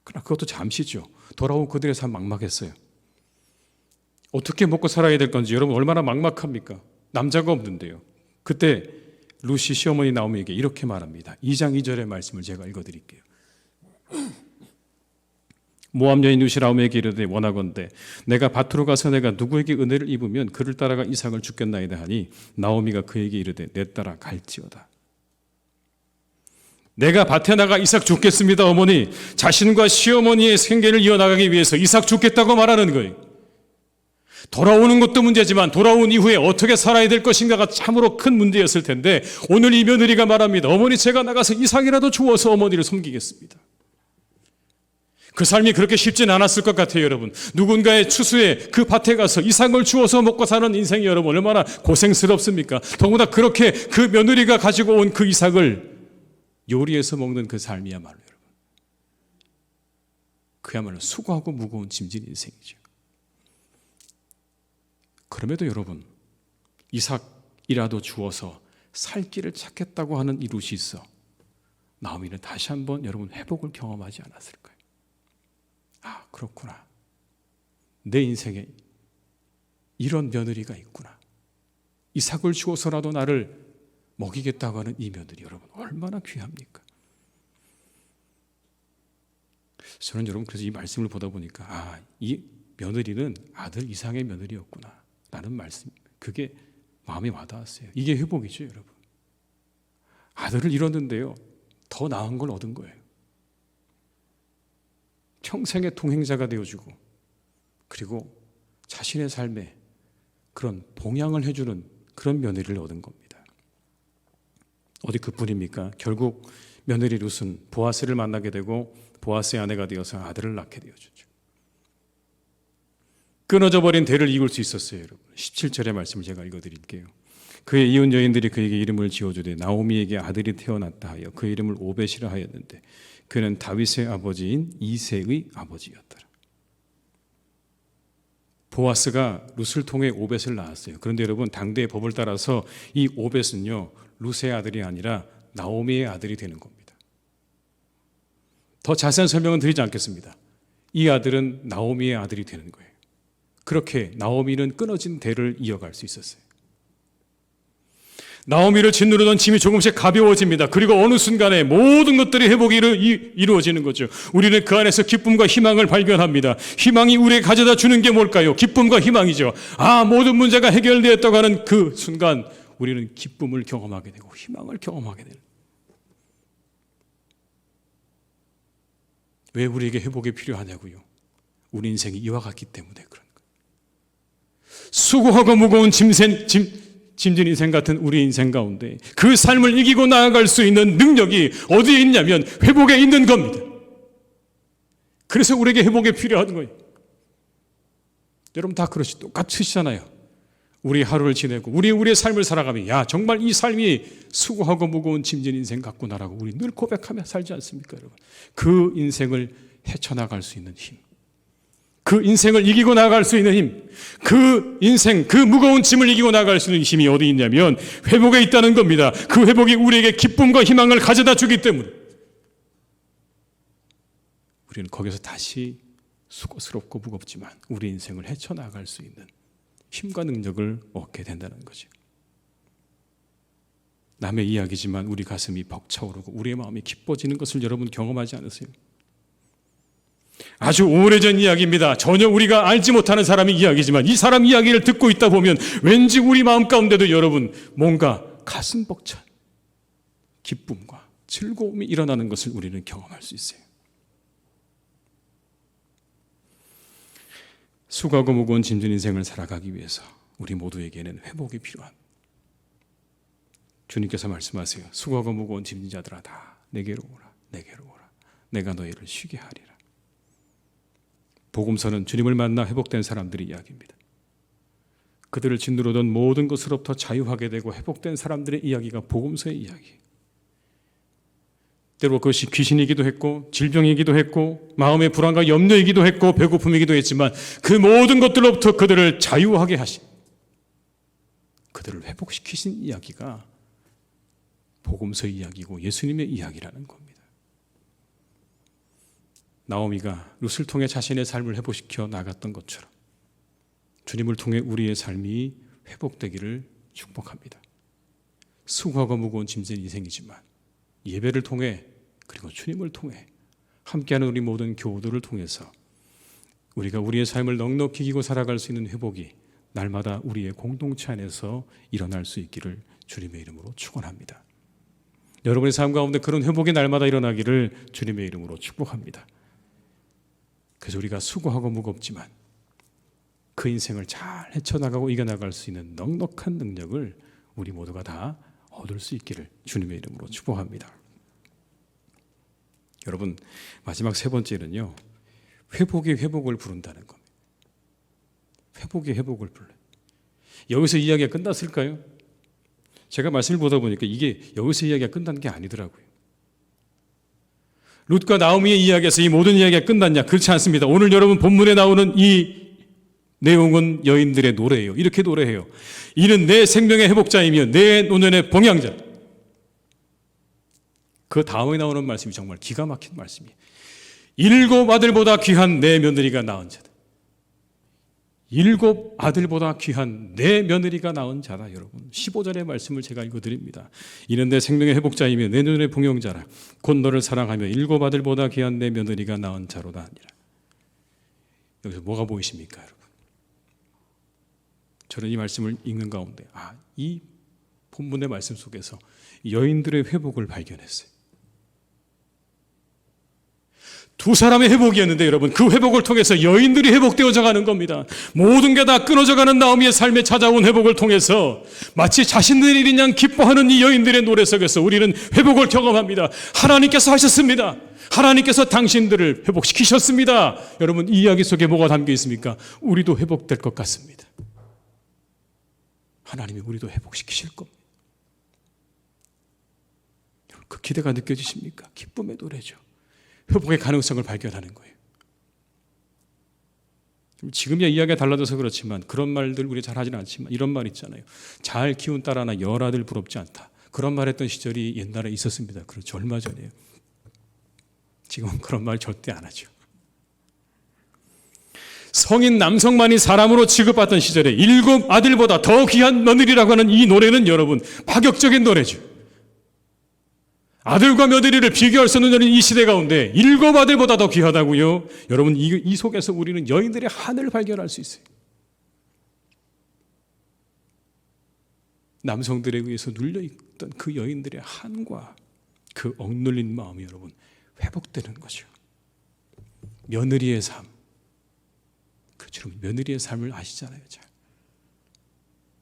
[SPEAKER 1] 그러나 그것도 잠시죠. 돌아온 그들의 삶 막막했어요. 어떻게 먹고 살아야 될 건지 여러분 얼마나 막막합니까? 남자가 없는데요. 그때 룻이 시어머니 나오미에게 이렇게 말합니다. 2장 2절의 말씀을 제가 읽어드릴게요. 모압 여인 룻이 나오미에게 이르되 원하건대 내가 밭으로 가서 내가 누구에게 은혜를 입으면 그를 따라가 이삭을 죽겠나이다 하니 나오미가 그에게 이르되 내 따라 갈지어다. 내가 밭에 나가 이삭 죽겠습니다. 어머니, 자신과 시어머니의 생계를 이어나가기 위해서 이삭 죽겠다고 말하는 거예요. 돌아오는 것도 문제지만 돌아온 이후에 어떻게 살아야 될 것인가가 참으로 큰 문제였을 텐데 오늘 이 며느리가 말합니다. 어머니, 제가 나가서 이삭이라도 주워서 어머니를 섬기겠습니다. 그 삶이 그렇게 쉽지는 않았을 것 같아요. 여러분, 누군가의 추수에 그 밭에 가서 이삭을 주워서 먹고 사는 인생이 여러분 얼마나 고생스럽습니까? 더구나 그렇게 그 며느리가 가지고 온 그 이삭을 요리해서 먹는 그 삶이야말로 여러분, 그야말로 수고하고 무거운 짐진 인생이죠. 그럼에도 여러분, 이삭이라도 주어서 살 길을 찾겠다고 하는 이 룻이 있어 나오미는 다시 한번 여러분 회복을 경험하지 않았을까요? 아, 그렇구나. 내 인생에 이런 며느리가 있구나. 이삭을 주어서라도 나를 먹이겠다고 하는 이 며느리 여러분 얼마나 귀합니까? 저는 여러분 그래서 이 말씀을 보다 보니까 아, 이 며느리는 아들 이삭의 며느리였구나 라는 말씀, 그게 마음에 와닿았어요. 이게 회복이죠. 여러분, 아들을 잃었는데요 더 나은 걸 얻은 거예요. 평생의 동행자가 되어주고 그리고 자신의 삶에 그런 봉양을 해주는 그런 며느리를 얻은 겁니다. 어디 그뿐입니까? 결국 며느리 룻은 보아스를 만나게 되고 보아스의 아내가 되어서 아들을 낳게 되어주죠. 끊어져 버린 대를 이을 수 있었어요. 여러분, 17절의 말씀을 제가 읽어드릴게요. 그의 이혼 여인들이 그에게 이름을 지어주되 나오미에게 아들이 태어났다 하여 그 이름을 오벳이라 하였는데 그는 다윗의 아버지인 이새의 아버지였더라. 보아스가 룻을 통해 오벳을 낳았어요. 그런데 여러분, 당대의 법을 따라서 이 오벳은요 룻의 아들이 아니라 나오미의 아들이 되는 겁니다. 더 자세한 설명은 드리지 않겠습니다. 이 아들은 나오미의 아들이 되는 거예요. 그렇게 나오미는 끊어진 대를 이어갈 수 있었어요. 나오미를 짓누르던 짐이 조금씩 가벼워집니다. 그리고 어느 순간에 모든 것들이 회복이 이루어지는 거죠. 우리는 그 안에서 기쁨과 희망을 발견합니다. 희망이 우리에게 가져다 주는 게 뭘까요? 기쁨과 희망이죠. 아, 모든 문제가 해결되었다고 하는 그 순간 우리는 기쁨을 경험하게 되고 희망을 경험하게 되는. 왜 우리에게 회복이 필요하냐고요? 우리 인생이 이와 같기 때문에 그런 거예요. 수고하고 무거운 짐진 인생 같은 우리 인생 가운데 그 삶을 이기고 나아갈 수 있는 능력이 어디에 있냐면 회복에 있는 겁니다. 그래서 우리에게 회복이 필요한 거예요. 여러분 다 똑같으시잖아요. 우리 하루를 지내고 우리의 삶을 살아가면 야, 정말 이 삶이 수고하고 무거운 짐진 인생 같구나라고 우리 늘 고백하며 살지 않습니까? 여러분, 그 인생을 헤쳐나갈 수 있는 힘, 그 인생을 이기고 나아갈 수 있는 힘, 그 인생, 그 무거운 짐을 이기고 나아갈 수 있는 힘이 어디 있냐면 회복에 있다는 겁니다. 그 회복이 우리에게 기쁨과 희망을 가져다 주기 때문에. 우리는 거기서 다시 수고스럽고 무겁지만 우리 인생을 헤쳐나갈 수 있는 힘과 능력을 얻게 된다는 거죠. 남의 이야기지만 우리 가슴이 벅차오르고 우리의 마음이 기뻐지는 것을 여러분 경험하지 않으세요? 아주 오래전 이야기입니다. 전혀 우리가 알지 못하는 사람의 이야기지만 이 사람 이야기를 듣고 있다 보면 왠지 우리 마음 가운데도 여러분 뭔가 가슴 벅찬 기쁨과 즐거움이 일어나는 것을 우리는 경험할 수 있어요. 수고하고 무거운 짐진 인생을 살아가기 위해서 우리 모두에게는 회복이 필요한, 주님께서 말씀하세요. 수고하고 무거운 짐진 자들아 다 내게로 오라, 내게로 오라. 내가 너희를 쉬게 하리라. 복음서는 주님을 만나 회복된 사람들의 이야기입니다. 그들을 짓누르던 모든 것으로부터 자유하게 되고 회복된 사람들의 이야기가 복음서의 이야기예요. 때로 그것이 귀신이기도 했고 질병이기도 했고 마음의 불안과 염려이기도 했고 배고픔이기도 했지만 그 모든 것들로부터 그들을 자유하게 하신, 그들을 회복시키신 이야기가 복음서의 이야기고 예수님의 이야기라는 겁니다. 나오미가 룻을 통해 자신의 삶을 회복시켜 나갔던 것처럼 주님을 통해 우리의 삶이 회복되기를 축복합니다. 수고하고 무거운 짐진 인생이지만 예배를 통해 그리고 주님을 통해 함께하는 우리 모든 교우들을 통해서 우리가 우리의 삶을 넉넉히 이기고 살아갈 수 있는 회복이 날마다 우리의 공동체 안에서 일어날 수 있기를 주님의 이름으로 축원합니다. 여러분의 삶 가운데 그런 회복이 날마다 일어나기를 주님의 이름으로 축복합니다. 그래서 우리가 수고하고 무겁지만 그 인생을 잘 헤쳐나가고 이겨나갈 수 있는 넉넉한 능력을 우리 모두가 다 얻을 수 있기를 주님의 이름으로 축복합니다. 여러분, 마지막 세 번째는요, 회복이 회복을 부른다는 겁니다. 회복이 회복을 불러요. 여기서 이야기가 끝났을까요? 제가 말씀을 보다 보니까 이게 여기서 이야기가 끝난 게 아니더라고요. 룻과 나오미의 이야기에서 이 모든 이야기가 끝났냐? 그렇지 않습니다. 오늘 여러분 본문에 나오는 이 내용은 여인들의 노래예요. 이렇게 노래해요. 이는 내 생명의 회복자이며 내 노년의 봉양자. 그 다음에 나오는 말씀이 정말 기가 막힌 말씀이에요. 7 아들보다 귀한 내 며느리가 낳은 자다. 7 아들보다 귀한 내 며느리가 낳은 자다. 여러분 15절의 말씀을 제가 읽어드립니다. 이는 내 생명의 회복자이며 내 노년의 봉양자라. 곧 너를 사랑하며 7 아들보다 귀한 내 며느리가 낳은 자로다 하니라. 여기서 뭐가 보이십니까 여러분? 저는 이 말씀을 읽는 가운데 이 본문의 말씀 속에서 여인들의 회복을 발견했어요. 두 사람의 회복이었는데 여러분 그 회복을 통해서 여인들이 회복되어져 가는 겁니다. 모든 게 다 끊어져 가는 나오미의 삶에 찾아온 회복을 통해서 마치 자신들의 일인 양 기뻐하는 이 여인들의 노래 속에서 우리는 회복을 경험합니다. 하나님께서 하셨습니다. 하나님께서 당신들을 회복시키셨습니다. 여러분 이 이야기 속에 뭐가 담겨 있습니까? 우리도 회복될 것 같습니다. 하나님이 우리도 회복시키실 겁니다. 그 기대가 느껴지십니까? 기쁨의 노래죠. 회복의 가능성을 발견하는 거예요. 지금의 이야기가 달라져서 그렇지만 그런 말들 우리 잘 하지는 않지만 이런 말 있잖아요. 잘 키운 딸 하나 10아들 부럽지 않다. 그런 말 했던 시절이 옛날에 있었습니다. 그렇죠. 얼마 전이에요. 지금은 그런 말 절대 안 하죠. 성인 남성만이 사람으로 취급받던 시절에 7 아들보다 더 귀한 며느리라고 하는 이 노래는 여러분 파격적인 노래죠. 아들과 며느리를 비교할 수 없는 이 시대 가운데 7 아들보다 더 귀하다고요? 여러분 이 속에서 우리는 여인들의 한을 발견할 수 있어요. 남성들에 의해서 눌려있던 그 여인들의 한과 그 억눌린 마음이 여러분 회복되는 거죠. 며느리의 삶, 그처럼 며느리의 삶을 아시잖아요. 잘.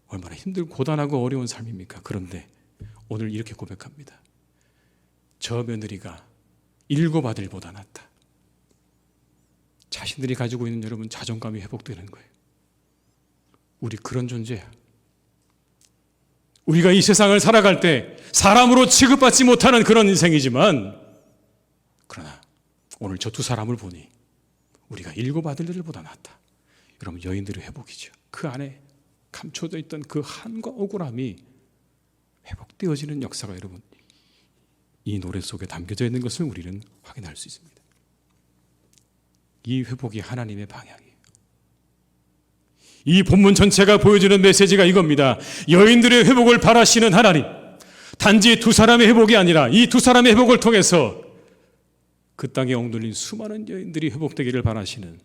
[SPEAKER 1] 얼마나 힘들고 고단하고 어려운 삶입니까? 그런데 오늘 이렇게 고백합니다. 저 며느리가 7 아들보다 낫다. 자신들이 가지고 있는 여러분 자존감이 회복되는 거예요. 우리 그런 존재야. 우리가 이 세상을 살아갈 때 사람으로 취급받지 못하는 그런 인생이지만 그러나 오늘 저 두 사람을 보니 우리가 7 아들들보다 낫다. 여러분 여인들의 회복이죠. 그 안에 감춰져 있던 그 한과 억울함이 회복되어지는 역사가 여러분 이 노래 속에 담겨져 있는 것을 우리는 확인할 수 있습니다. 이 회복이 하나님의 방향이에요. 이 본문 전체가 보여주는 메시지가 이겁니다. 여인들의 회복을 바라시는 하나님, 단지 두 사람의 회복이 아니라 이 두 사람의 회복을 통해서 그 땅에 엉들린 수많은 여인들이 회복되기를 바라시는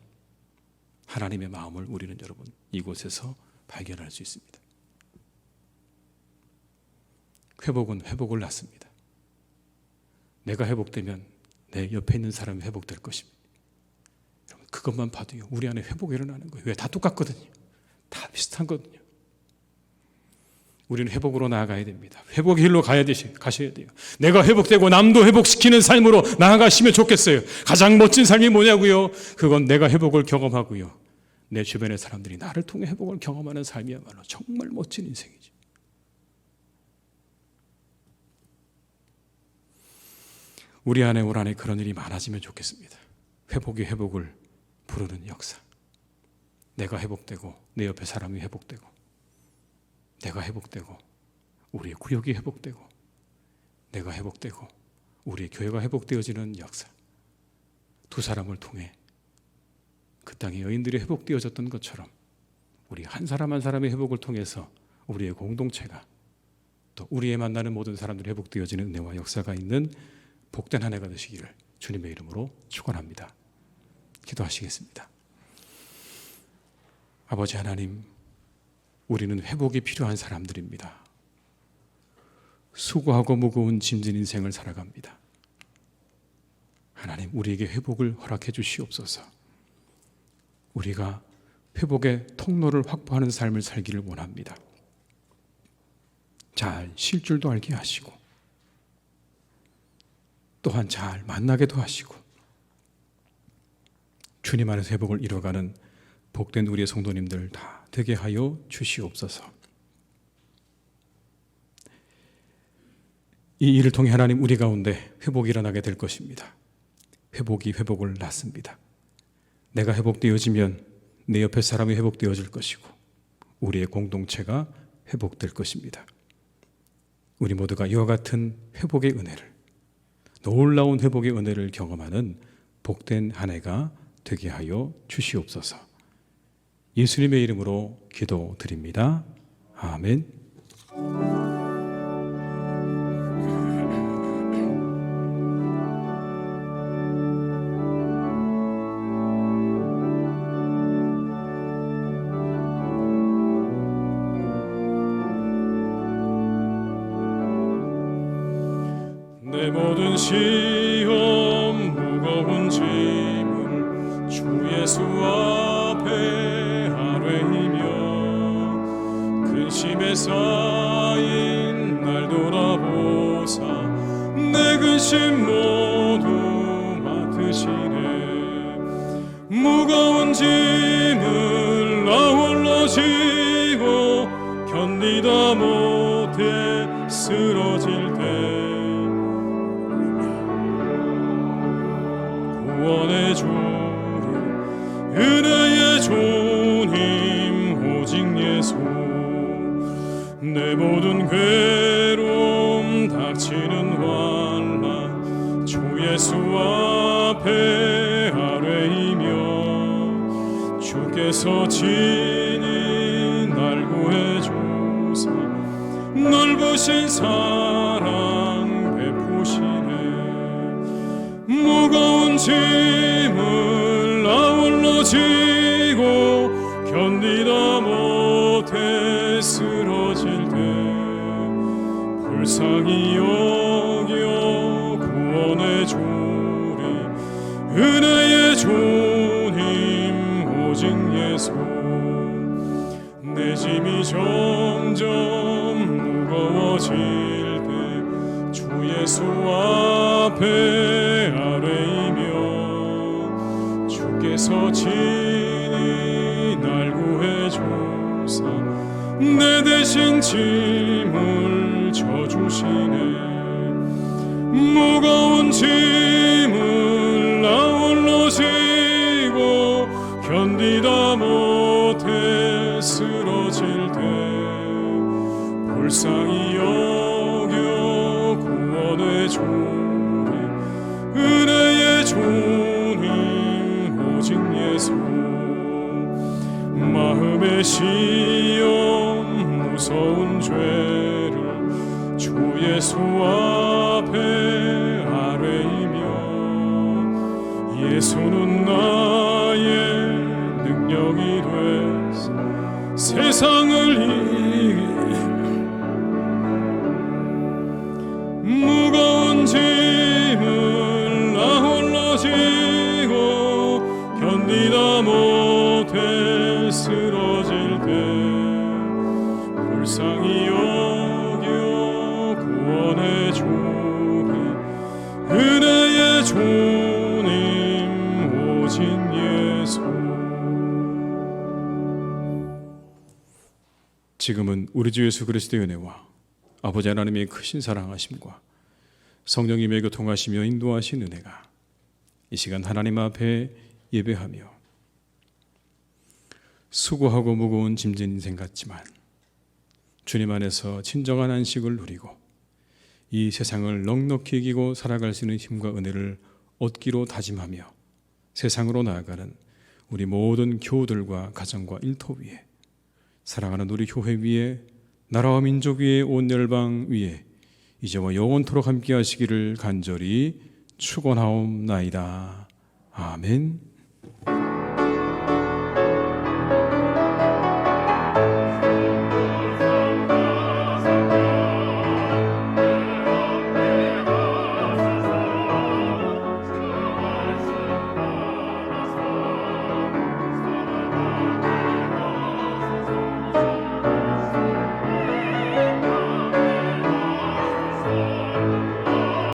[SPEAKER 1] 하나님의 마음을 우리는 여러분 이곳에서 발견할 수 있습니다. 회복은 회복을 낳습니다. 내가 회복되면 내 옆에 있는 사람이 회복될 것입니다. 여러분 그것만 봐도요 우리 안에 회복이 일어나는 거예요. 왜? 다 똑같거든요. 다 비슷하거든요. 우리는 회복으로 나아가야 됩니다. 회복의 길로 가셔야 돼요. 내가 회복되고 남도 회복시키는 삶으로 나아가시면 좋겠어요. 가장 멋진 삶이 뭐냐고요? 그건 내가 회복을 경험하고요, 내 주변의 사람들이 나를 통해 회복을 경험하는 삶이야말로 정말 멋진 인생이죠. 우리 안에 올 한해 그런 일이 많아지면 좋겠습니다. 회복이 회복을 부르는 역사. 내가 회복되고 내 옆에 사람이 회복되고 내가 회복되고 우리의 구역이 회복되고 내가 회복되고 우리의 교회가 회복되어지는 역사. 두 사람을 통해 그 땅의 여인들이 회복되어졌던 것처럼 우리 한 사람 한 사람의 회복을 통해서 우리의 공동체가 또 우리의 만나는 모든 사람들이 회복되어지는 은혜와 역사가 있는 복된 한 해가 되시기를 주님의 이름으로 축원합니다. 기도하시겠습니다. 아버지 하나님, 우리는 회복이 필요한 사람들입니다. 수고하고 무거운 짐진 인생을 살아갑니다. 하나님, 우리에게 회복을 허락해 주시옵소서. 우리가 회복의 통로를 확보하는 삶을 살기를 원합니다. 잘 쉴 줄도 알게 하시고 또한 잘 만나게도 하시고 주님 안에서 회복을 이뤄가는 복된 우리의 성도님들 다 되게 하여 주시옵소서. 이 일을 통해 하나님 우리 가운데 회복이 일어나게 될 것입니다. 회복이 회복을 낳습니다. 내가 회복되어지면 내 옆에 사람이 회복되어질 것이고 우리의 공동체가 회복될 것입니다. 우리 모두가 이와 같은 회복의 은혜를, 놀라운 회복의 은혜를 경험하는 복된 한 해가 되게 하여 주시옵소서. 예수님의 이름으로 기도드립니다. 아멘.
[SPEAKER 2] 내 모든 시험 무거운 짐을 주 예수 앞에 아뢰이며 근심에 쌓인 날 돌아보사 내 근심 모두 맡으시네. 무거운 짐을 나 홀로 지고 견디다 못해 쓰러질 때 구원의 주님 은혜의 주님 오직 예수. 내 모든 괴로움 닥치는 환난 주 예수 앞에 아뢰이며 주께서 친히 날 구해 주사 넓으신 사랑 베푸시네. 무거운 짐을 나 홀로 지고 견디다 못해 쓰러질 때 불쌍히 여겨 구원의 주님 은혜의 주님 오직 예수. 내 짐이 점점 무거워질 때 주 예수 앞에 아뢰이며 주께서 친히 날 구해 주사 내 대신 짐을 져주시네. 무거운 짐을 나 홀로 지고 견디다 못해 쓰러질 때 불쌍히 여겨 구원의 주님 은혜의 주님 오직 예수 마음의 시험 무서운 죄를 주 예수 앞에 아뢰이며 예수는 나의 능력이 되사 세상을 무거운 짐을 나 홀로 지고 견디다 못해 쓰러질 때 불쌍히 여겨 구원해 주는 은혜의 주님 오직 예수.
[SPEAKER 1] 지금은 우리 주 예수 그리스도의 은혜와 아버지 하나님의 크신 사랑하심과 성령님의 교통하시며 인도하신 은혜가 이 시간 하나님 앞에 예배하며 수고하고 무거운 짐진 인생 같지만 주님 안에서 진정한 안식을 누리고 이 세상을 넉넉히 이기고 살아갈 수 있는 힘과 은혜를 얻기로 다짐하며 세상으로 나아가는 우리 모든 교우들과 가정과 일터 위에 사랑하는 우리 교회 위에 나라와 민족 위에 온 열방 위에 이제와 영원토록 함께 하시기를 간절히 축원하옵나이다. 아멘.